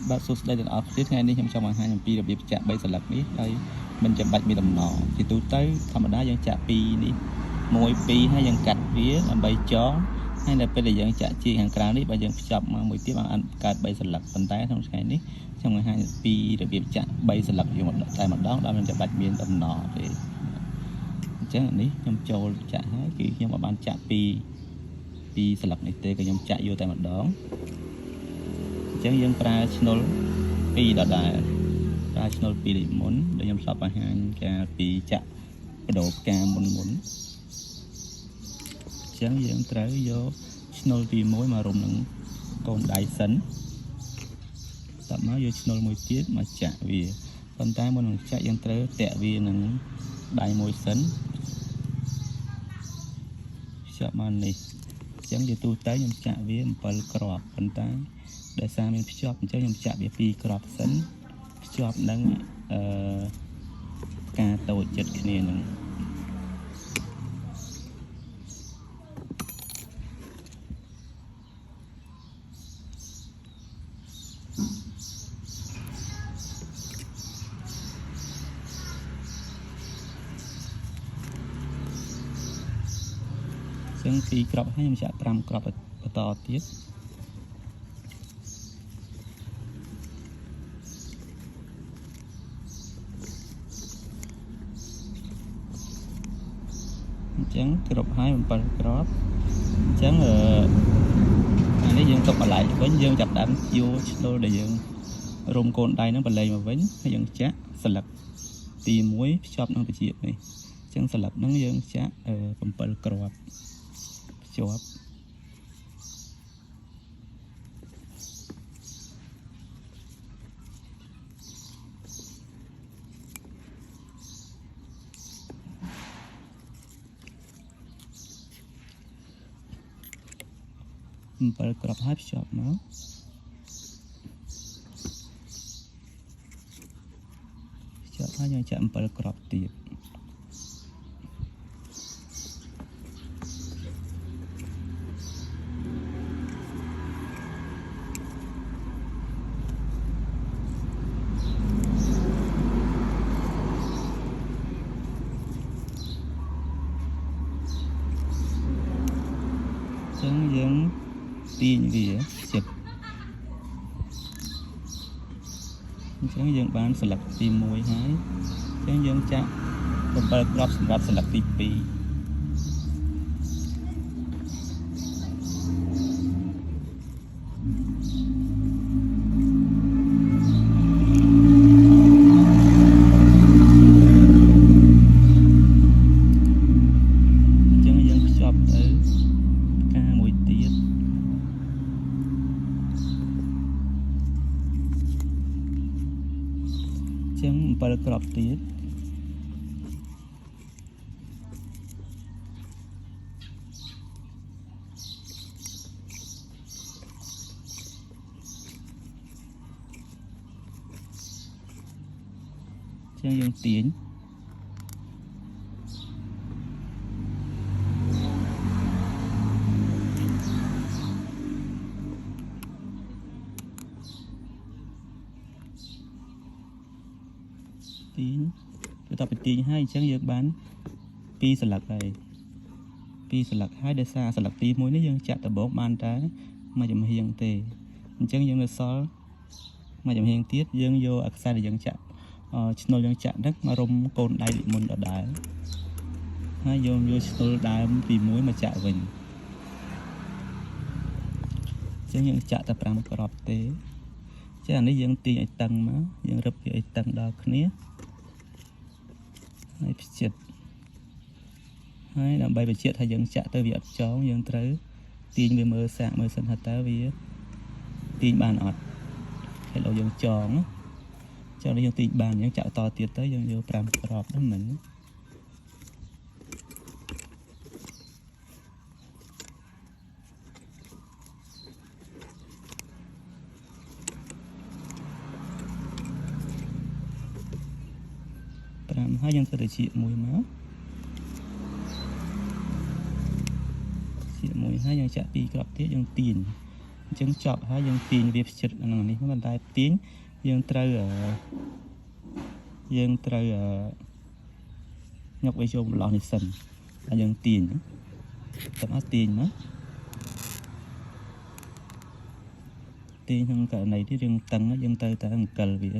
បាទសួស្តីទាំងអស់គ្នាថ្ងៃនេះខ្ញុំចង់បង្ហាញអំពីរបៀបចាក់3សន្លឹកនេះហើយមិនចាំបាច់មានដំណជាទូទៅធម្មតាយើងចាក់ពីនេះ1 2ហើយយើងកាត់វាដើម្បីចងហើយនៅពេលដែលយើងចាក់ជាខាងក្រៅនេះបើយើងភ្ជាប់មកមួយទៀតបានអាចកើត3សន្លឹកប៉ុន្តែក្នុងថ្ងៃនេះខ្ញុំបង្ហាញពីរបៀបចាក់3សន្លឹកយើងតែម្ដងដោយមិនចាំបាច់មានដំណទេអញ្ចឹងនេះខ្ញុំចូលចាក់ហើយគឺខ្ញុំបានចាក់ពីសន្លឹកនេះទេក៏ខ្ញុំចាក់យកតែម្ដងអញ្ចឹងយើងប្រើឈ្នុល2ដដែលប្រើឈ្នុល2ដូចមុនដែលខ្ញុំធ្លាប់បង្ហាញកាលពីចាក់បដូរផ្កាមុនអញ្ចឹងយើងត្រូវយកឈ្នុលទី1មករុំនឹងកូនដៃសិនតមកយកឈ្នុលមួយទៀតមកចាក់វាប៉ុន្តែមុននឹងចាក់យើងត្រូវតាក់វានឹងដៃមួយសិនភ្ជាប់មកនេះអញ្ចឹងជាទូទៅខ្ញុំចាក់វា7គ្រាប់ប៉ុន្តែដោយសារមានភ្ជាប់អញ្ចឹងខ្ញុំចាក់វា2គ្រាប់សិនភ្ជាប់នឹងការតូចចិត្តគ្នានឹងចឹង2គ្រាប់ហើយខ្ញុំចាក់5គ្រាប់បន្តទៀតអញ្ចឹងគ្រប់ហើយ7គ្រាប់អញ្ចឹងអានេះយើងទុកបន្លែវិញយើងចាប់ដើមយកឈ្នុលដែលយើងរុំកូនដៃហ្នឹងបន្លែមកវិញហើយយើងចាក់សន្លឹកទី1ភ្ជាប់នឹងត្រចៀកនេះអញ្ចឹងសន្លឹកហ្នឹងយើងចាក់7គ្រាប់ភ្ជាប់7គ្រាប់ហើយភ្ជាប់មកភ្ជាប់ហើយយើងចាក់7គ្រាប់ទៀតចឹងយើងទាញវាចិត្តអញ្ចឹងយើងបានសន្លឹកទី1ហើយអញ្ចឹងយើងចាក់7គ្រាប់សម្រាប់សន្លឹកទី2ចឹង7គ្រាប់ទៀតចឹងយើងទាញបន្ទាប់ពីទាញហើយអញ្ចឹងយើងបាន2សន្លឹកហើយ2សន្លឹកហើយដោយសារសន្លឹកទី1នេះយើងចាក់ដបបានតែមួយចំហៀងទេអញ្ចឹងយើងនៅសល់មួយចំហៀងទៀតយើងយកអក្សរដែលយើងចាក់ឈ្នុលយើងចាក់ហ្នឹងមករុំកូនដៃដូចមុនដដែលហើយយកឈ្នុលដើមទី1មកចាក់វិញអញ្ចឹងយើងចាក់តែ5គ្រាប់ទេចឹងអានេះយើងទាញឲ្យតឹងមកយើងរឹបវាឲ្យតឹងដល់គ្នាហើយភ្ជិតហើយដើម្បីបញ្ជាក់ថាយើងចាក់ទៅវាអត់ចងយើងត្រូវទាញវាមើលសាកមើលសិនថាតើវាទាញបានអត់ហើយដល់យើងចងនេះយើងទាញបានយើងចាក់តទៀតទៅយើងយក5គ្រាប់ហ្នឹងមិនហើយយើងធ្វើទៅជាមួយមកជាមួយហើយយើងចាក់2គ្រាប់ទៀតយើងទាញ ចឹងចប់ហើយយើងទាញវាចិត្តហ្នឹងនេះមិនតែទាញយើងត្រូវញឹកវាចូលម្លោះនេះសិនហើយយើងទាញតែអត់ទាញមកទាញក្នុងករណីនេះយើងតឹងយើងទៅតែអង្គិលវា